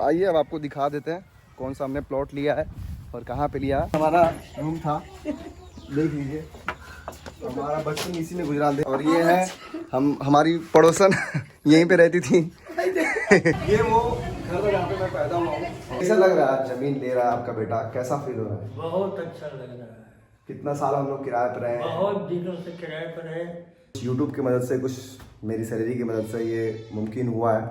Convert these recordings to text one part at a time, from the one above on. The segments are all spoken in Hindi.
आइए अब आपको दिखा देते हैं कौन सा हमने प्लॉट लिया है और कहाँ पे लिया है। हमारा रूम था, देख लीजिए, हमारा बचपन इसी में गुजरा दे। और ये है हमारी पड़ोसन यहीं पे रहती थी। ये वो घर है जहाँ पे मैं पैदा हुआ हूँ। कैसा लग रहा है जमीन ले रहा है आपका बेटा, कैसा फील हो रहा है? बहुत अच्छा लग रहा है। कितना साल हम लोग किराए पर रहे हैं? बहुत दिनों से किराए पर है। यूट्यूब की मदद से, कुछ मेरी सैलरी की मदद से ये मुमकिन हुआ है।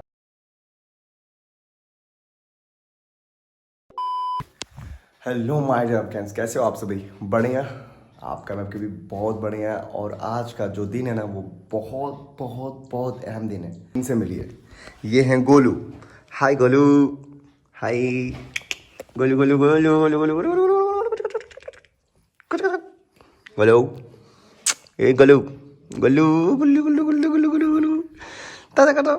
हेलो माय डियर फ्रेंड्स, कैसे हो आप सभी? बढ़िया, आपका मैं भी बहुत बढ़िया है। और आज का जो दिन है ना, वो बहुत बहुत बहुत अहम दिन है। इनसे मिलिए, ये हैं गोलू। हाय गोलू, हाय गोलू गोलू गोलू गोलू गोलू गोलू गोलू गोलू, ए गोलू गोलू गोलू गोलू गोलू गोलू गोलू गोलू ताजा करो।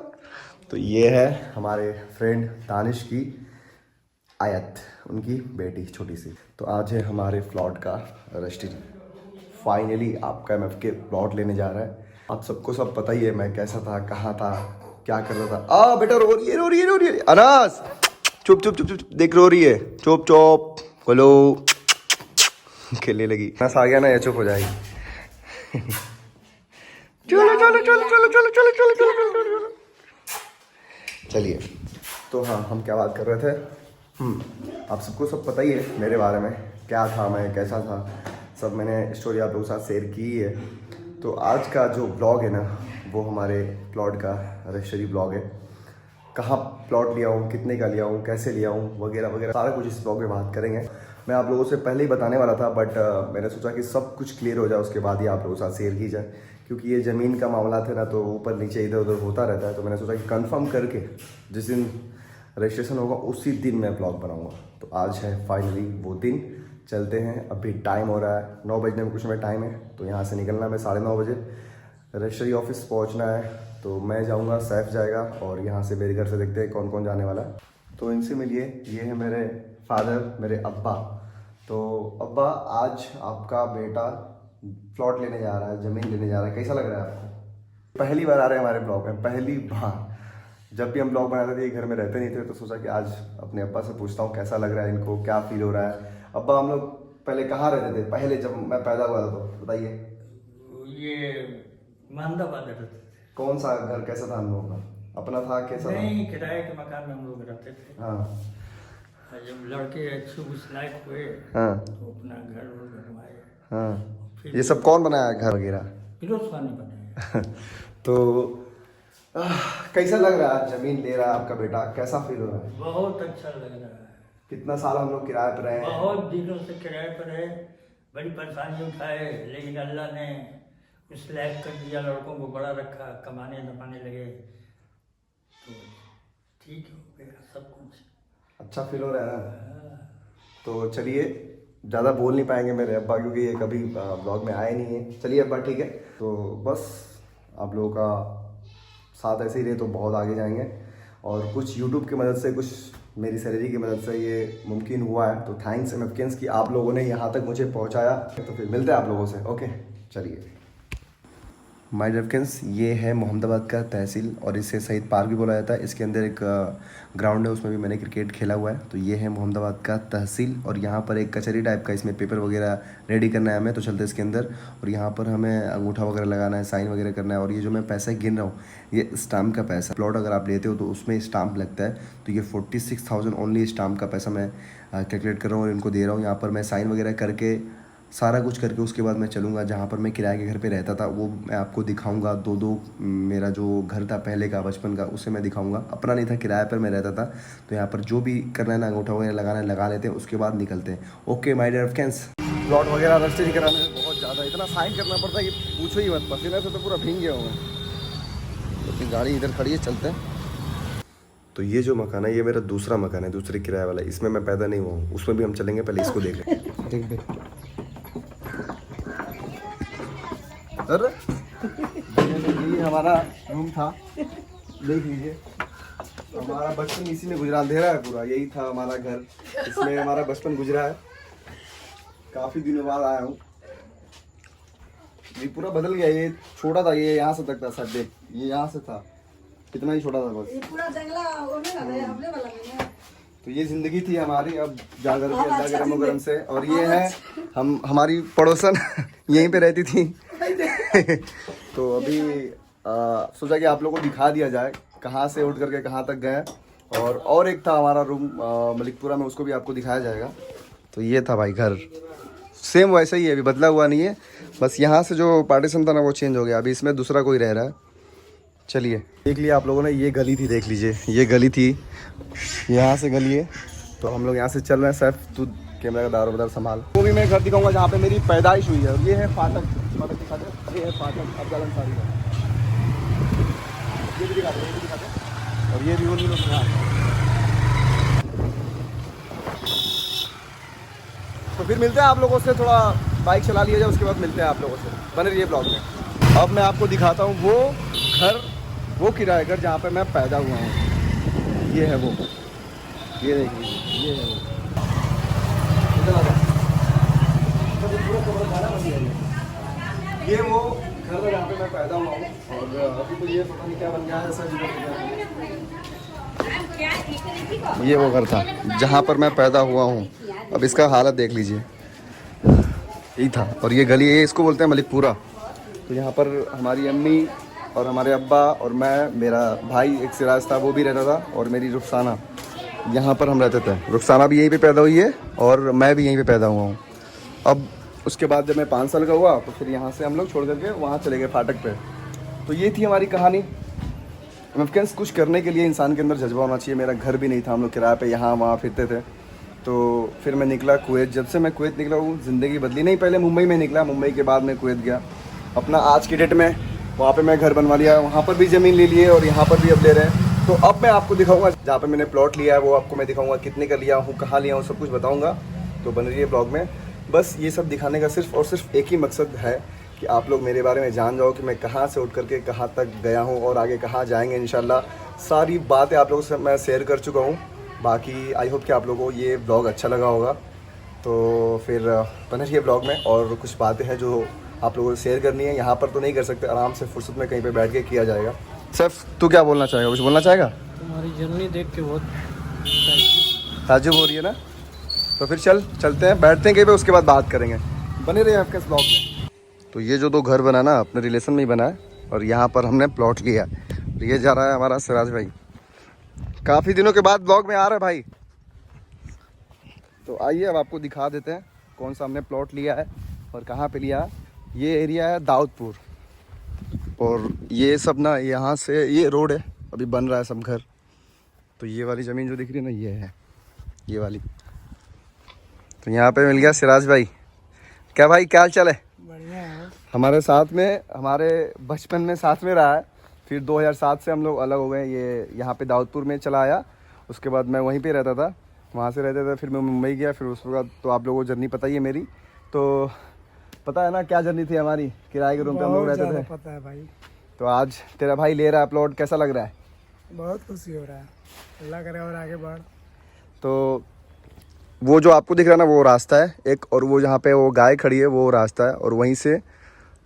तो ये है हमारे फ्रेंड दानिश की आयत, उनकी बेटी छोटी सी। तो आज है हमारे प्लॉट का रजिस्ट्री। फाइनली आपका एमएफ के प्लॉट लेने जा रहा है। आप सबको सब पता ही है मैं कैसा था, कहाँ था, क्या कर रहा था। आ बेटा रो रही है, रो रही है, रो रही है। अनास चुप चुप चुप चुप, देख रो रही है। चुप चुप बोलो, खेलने लगी। अनास आ गया ना, ये चुप हो जाएगी। चलो चलो चलो चलो चलो चलो चलो चलो चलो। चलिए, तो हाँ, हम क्या बात कर रहे थे? आप सबको सब पता ही है मेरे बारे में, क्या था मैं, कैसा था, सब मैंने स्टोरी आप लोगों के साथ शेयर की है। तो आज का जो ब्लॉग है ना, वो हमारे प्लॉट का रजिस्ट्री ब्लॉग है। कहाँ प्लॉट लिया हूँ, कितने का लिया हूँ, कैसे लिया हूँ, वगैरह वगैरह सारा कुछ इस ब्लॉग में बात करेंगे। मैं आप लोगों से पहले ही बताने वाला था, बट मैंने सोचा कि सब कुछ क्लियर हो जाए, उसके बाद ही आप लोगों के साथ शेयर की जाए। क्योंकि ये ज़मीन का मामला था ना, तो ऊपर नीचे इधर उधर होता रहता है। तो मैंने सोचा कि कंफर्म करके जिस दिन रजिस्ट्रेशन होगा उसी दिन मैं ब्लॉग बनाऊंगा। तो आज है फाइनली वो दिन। चलते हैं, अभी टाइम हो रहा है 9 बजने में कुछ में टाइम है। तो यहाँ से निकलना है 9:30 बजे, रजिस्ट्री ऑफिस पहुँचना है। तो मैं जाऊँगा, सैफ जाएगा, और यहाँ से मेरे घर से देखते हैं कौन कौन जाने वाला है। तो इनसे मिलिए, ये है मेरे फादर, मेरे अब्बा। तो अब्बा, आज आपका बेटा प्लॉट लेने जा रहा है, ज़मीन लेने जा रहा है, कैसा लग रहा है आपको? पहली बार आ रहे हैं हमारे ब्लॉग में, पहली बार। जब भी हम ब्लॉग बनाते थे, ये घर में रहते नहीं थे, तो सोचा कि आज अपने अब्बा से पूछता हूँ कैसा लग रहा है इनको, क्या फील हो रहा है। अब्बा, हम लोग पहले कहाँ रहते थे, पहले जब मैं पैदा हुआ था, तो बताइए। ये महमदाबाद रहते थे। कौन सा घर, कैसा था हम लोगों का? अपना था, कैसा था? नहीं, किराए के मकान में हम लोग रहते थे। हाँ और जब लड़के अच्छे उस लायक हुए, हाँ तो अपना घर बनवाए। हाँ। फिर ये सब कौन बनाया घर वगैरह? फिरोज खान ने बनाया। तो कैसा लग रहा है ज़मीन ले रहा है आपका बेटा, कैसा फील हो रहा है? बहुत अच्छा लग रहा है। कितना साल हम लोग किराए पर रहे हैं? बहुत दिनों से किराए पर है। बड़ी परेशानी उठाए, लेकिन अल्लाह ने उस लायक कर दिया, लड़कों को बड़ा रखा, कमाने दमाने लगे, तो ठीक हो गया सब कुछ। अच्छा फील हो रहा है ना? तो चलिए, ज़्यादा बोल नहीं पाएंगे मेरे अब्बा, क्योंकि ये कभी ब्लॉग में आए नहीं है। चलिए अब्बा, ठीक है। तो बस आप लोगों का साथ ऐसे ही रहे तो बहुत आगे जाएंगे। और कुछ यूट्यूब की मदद से, कुछ मेरी सैलरी की मदद से ये मुमकिन हुआ है। तो थैंक्स एमएफकेन्स कि आप लोगों ने यहाँ तक मुझे पहुँचाया। तो फिर मिलते हैं आप लोगों से, ओके? चलिए माय डियर फ्रेंड्स, ये है मोहम्मदाबाद का तहसील, और इसे शहीद पार्क भी बोला जाता है। इसके अंदर एक ग्राउंड है, उसमें भी मैंने क्रिकेट खेला हुआ है। तो ये है मोहम्मदाबाद का तहसील, और यहाँ पर एक कचहरी टाइप का, इसमें पेपर वगैरह रेडी करना है हमें। तो चलते हैं इसके अंदर, और यहाँ पर हमें अंगूठा वगैरह लगाना है, साइन वगैरह करना है। और ये जो मैं पैसा गिन रहा हूँ, ये स्टाम्प का पैसा। प्लॉट अगर आप लेते हो तो उसमें स्टाम्प लगता है। तो ये 46,000 ओनली स्टाम्प का पैसा मैं कैलकुलेट कर रहा हूँ और इनको दे रहा हूँ। यहाँ पर मैं साइन वगैरह करके, सारा कुछ करके, उसके बाद मैं चलूँगा जहाँ पर मैं किराए के घर पे रहता था। वो मैं आपको दिखाऊंगा। दो मेरा जो घर था पहले का, बचपन का, उसे मैं दिखाऊंगा। अपना नहीं था, किराए पर मैं रहता था। तो यहाँ पर जो भी करना है ना, अंगूठा वगैरह लगाना है, लगा लेते हैं, उसके बाद निकलते हैं। Okay my dear friends, plot वगैरह रजिस्ट्री कराने में बहुत ज़्यादा इतना साइन करना पड़ता है कि पूछो ही मत। पसीने से तो पूरा भीग गया हूँ मैं। तो अपनी गाड़ी इधर खड़ी है, चलते हैं। तो ये जो मकान है, ये मेरा दूसरा मकान है, दूसरे किराए वाला। इसमें मैं पैदा नहीं हुआ हूँ, उसमें भी हम चलेंगे, पहले इसको देख लें। अरे ये हमारा रूम था, देख लीजिए, हमारा बचपन इसी में गुजरा। अंधेरा है पूरा, यही था हमारा घर, इसमें हमारा बचपन गुजरा है। काफ़ी दिनों बाद आया हूँ। ये पूरा बदल गया, ये छोटा था, ये यहाँ से तक था सर, देख, ये यहाँ से था, इतना ही छोटा था बस। ये पूरा जंगला होने वाला है हमने वाला नहीं है। तो ये जिंदगी थी हमारी, अब जाकर के अल्लाह के रहमो करम से। और ये है हमारी पड़ोसन यहीं पे रहती थी। तो अभी सोचा कि आप लोगों को दिखा दिया जाए कहाँ से उठ करके कहाँ तक गए। और एक था हमारा रूम मलिकपुरा में, उसको भी आपको दिखाया जाएगा। तो ये था भाई घर, सेम वैसा ही है, अभी बदला हुआ नहीं है, बस यहाँ से जो पार्टीशन था ना वो चेंज हो गया, अभी इसमें दूसरा कोई रह रहा है। चलिए देख लिया आप लोगों ने, ये गली थी, देख लीजिए ये गली थी, यहाँ से गली है। तो हम लोग यहाँ से चल रहे हैं। सैफ तू कैमरा का दारोमदार संभाल। वो भी मैं घर दिखाऊंगा जहाँ पे मेरी पैदाइश हुई है। और ये है फाटक, फाटक दिखा दे, ये है फाटक अफजल अंसारी का, ये भी दिखा दे, ये भी दिखा दे। और ये भी वो लोग दिखा। तो फिर मिलते हैं आप लोगों से, थोड़ा बाइक चला लिया जाए, उसके बाद मिलते हैं आप लोगों से। बने रहिए ब्लॉग में। अब मैं आपको दिखाता हूँ वो घर, वो किराए घर जहाँ पे मैं पैदा हुआ हूँ। ये है वो, ये देख लीजिए, ये है वो। ये वो घर है जहाँ पे मैं पैदा हुआ हूँ। और अभी तो ये पता नहीं क्या बन गया है, ऐसा ये वो घर था जहाँ पर मैं पैदा हुआ हूँ। अब इसका हालत देख लीजिए, यही था। और ये गली है, इसको बोलते हैं मलिकपुरा। तो यहाँ पर हमारी अम्मी और हमारे अब्बा और मैं, मेरा भाई एक सिराज था वो भी रहता था, और मेरी रुखसाना, यहाँ पर हम रहते थे। रुखसाना भी यहीं पे पैदा हुई है और मैं भी यहीं पे पैदा हुआ हूँ। अब उसके बाद जब मैं 5 साल का हुआ तो फिर यहाँ से हम लोग छोड़ करके वहाँ चले गए फाटक पे। तो ये थी हमारी कहानी। फ्रेंड्स, कुछ करने के लिए इंसान के अंदर जज्बा होना चाहिए। मेरा घर भी नहीं था, हम लोग किराए पे यहाँ वहाँ फिरते थे। तो फिर मैं निकला कुवैत। जब से मैं कुवैत निकला हूँ ज़िंदगी बदली। नहीं, पहले मुंबई में निकला, मुंबई के बाद मैं कुवैत गया। अपना आज की डेट में वहाँ पे मैं घर बनवा लिया, वहाँ पर भी ज़मीन ले लिए और यहाँ पर भी अब ले रहे हैं। तो अब मैं आपको दिखाऊंगा जहाँ पे मैंने प्लॉट लिया है, वो आपको मैं दिखाऊंगा कितने का लिया हूँ, कहाँ लिया हूँ, सब कुछ बताऊँगा। तो बन रही है ब्लॉग में। बस ये सब दिखाने का सिर्फ और सिर्फ एक ही मकसद है कि आप लोग मेरे बारे में जान जाओ कि मैं कहाँ से उठ करके कहाँ तक गया हूँ और आगे कहाँ जाएंगे। इंशाल्लाह सारी बातें आप लोगों से मैं शेयर कर चुका हूँ। बाकी आई होप कि आप लोगों को ये ब्लॉग अच्छा लगा होगा। तो फिर बने रहिए ब्लॉग में। और कुछ बातें हैं जो आप लोगों से शेयर करनी है, यहाँ पर तो नहीं कर सकते, आराम से फुर्सत में कहीं पे बैठ के किया जाएगा। सिर्फ तू क्या बोलना चाहेगा, कुछ बोलना चाहेगा? तुम्हारी जर्नी देख के बहुत ताजुब हो रही है ना। तो फिर चलते हैं, बैठते हैं कहीं पे, उसके बाद बात करेंगे। बने रहिए आपके इस ब्लॉग में। तो ये जो 2 घर बना ना, अपने रिलेशन में ही बना है, और यहाँ पर हमने प्लॉट लिया। ये जा रहा है हमारा सिराज भाई, काफ़ी दिनों के बाद ब्लॉग में आ रहा है भाई। तो आइए अब आपको दिखा देते हैं कौन सा हमने प्लॉट लिया है और कहाँ पे लिया है। ये एरिया है दाऊदपुर, और ये सब ना यहाँ से ये रोड है, अभी बन रहा है सब घर। तो ये वाली ज़मीन जो दिख रही है ना, ये है ये वाली। तो यहाँ पे मिल गया सिराज भाई। क्या भाई, क्या हाल चाल है? बढ़िया है। हमारे साथ में, हमारे बचपन में साथ में रहा है, फिर 2007 से हम लोग अलग हो गए। ये यहाँ पे दाऊदपुर में चला आया, उसके बाद मैं वहीं पे रहता था, वहाँ से रहते थे। फिर मैं मुंबई गया, फिर उसके बाद तो आप लोगों को जर्नी पता ही है मेरी। तो पता है ना क्या जर्नी थी हमारी, किराए के रूम पे हम लोग रहते थे। पता है भाई। तो आज तेरा भाई ले रहा है प्लॉट, कैसा लग रहा है? बहुत खुशी हो रहा है, अल्लाह करे और आगे बढ़। तो वो जो आपको दिख रहा है ना, वो रास्ता है एक, और वो जहाँ पे वो गाय खड़ी है वो रास्ता है, और वहीं से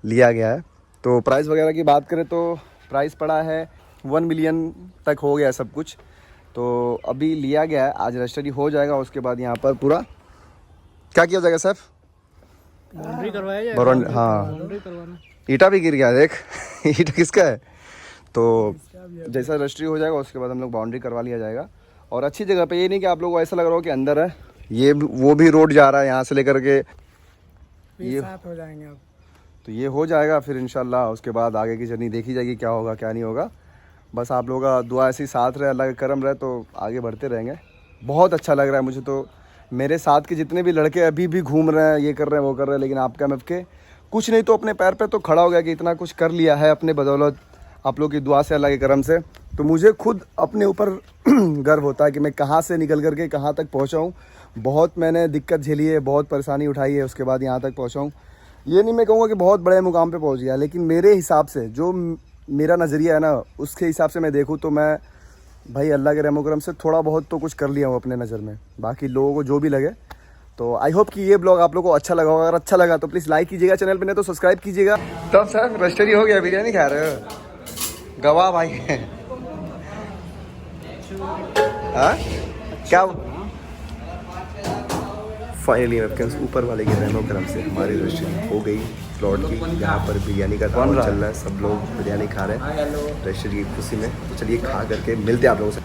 लिया गया है। तो प्राइस वगैरह की बात करें तो प्राइस पड़ा है 1 मिलियन तक हो गया सब कुछ। तो अभी लिया गया है, आज रजिस्ट्री हो जाएगा, उसके बाद यहाँ पर पूरा क्या किया जाएगा सर? बाउंड्री करवाया जाए। हाँ, बाउंड्री करवाना। ईटा भी गिर गया देख। ईटा किसका है? तो जैसा रजिस्ट्री हो जाएगा उसके बाद हम लोग बाउंड्री करवा लिया जाएगा। और अच्छी जगह पे, ये नहीं कि आप लोगों को ऐसा लग रहा हो कि अंदर है। ये वो भी रोड जा रहा है यहाँ से लेकर के, ये साथ हो जाएंगे अब। तो ये हो जाएगा फिर इंशाल्लाह। उसके बाद आगे की जर्नी देखी जाएगी, क्या होगा क्या नहीं होगा। बस आप लोगों का दुआ ऐसी साथ रहे, अल्लाह का करम रहे, तो आगे बढ़ते रहेंगे। बहुत अच्छा लग रहा है मुझे। तो मेरे साथ के जितने भी लड़के अभी भी घूम रहे हैं, ये कर रहे हैं वो कर रहे हैं, लेकिन आपका मैं के कुछ नहीं तो अपने पैर पे तो खड़ा हो गया कि इतना कुछ कर लिया है अपने बदौलत, आप लोग की दुआ से, अल्लाह के करम से। तो मुझे खुद अपने ऊपर गर्व होता है कि मैं कहाँ से निकल करके कहाँ तक पहुँचा हूँ। बहुत मैंने दिक्कत झेली है, बहुत परेशानी उठाई है, उसके बाद यहाँ तक पहुँचा हूँ। ये नहीं मैं कहूँगा कि बहुत बड़े मुकाम पे पहुँच गया, लेकिन मेरे हिसाब से जो मेरा नज़रिया है ना, उसके हिसाब से मैं देखूँ तो मैं भाई अल्लाह के रहमो करम से थोड़ा बहुत तो कुछ कर लिया हूँ अपने नज़र में। बाकी लोगों को जो भी लगे। तो आई होप कि ये ब्लॉग आप लोगों को अच्छा लगा होगा। अगर अच्छा लगा तो प्लीज़ लाइक कीजिएगा, चैनल पे नहीं तो सब्सक्राइब कीजिएगा। तब सर रजिस्ट्री हो गया, बिरयानी खा रहे हो? गवाह भाई है। हाँ क्या फाइनली वेबकैम्स ऊपर वाले के रहमो करम से हमारी रजिस्ट्री हो गई प्लॉट की। यहाँ पर बिरयानी का काम चल रहा है, सब लोग बिरयानी खा रहे हैं रजिस्ट्री की खुशी में। तो चलिए खा करके मिलते हैं आप लोगों से।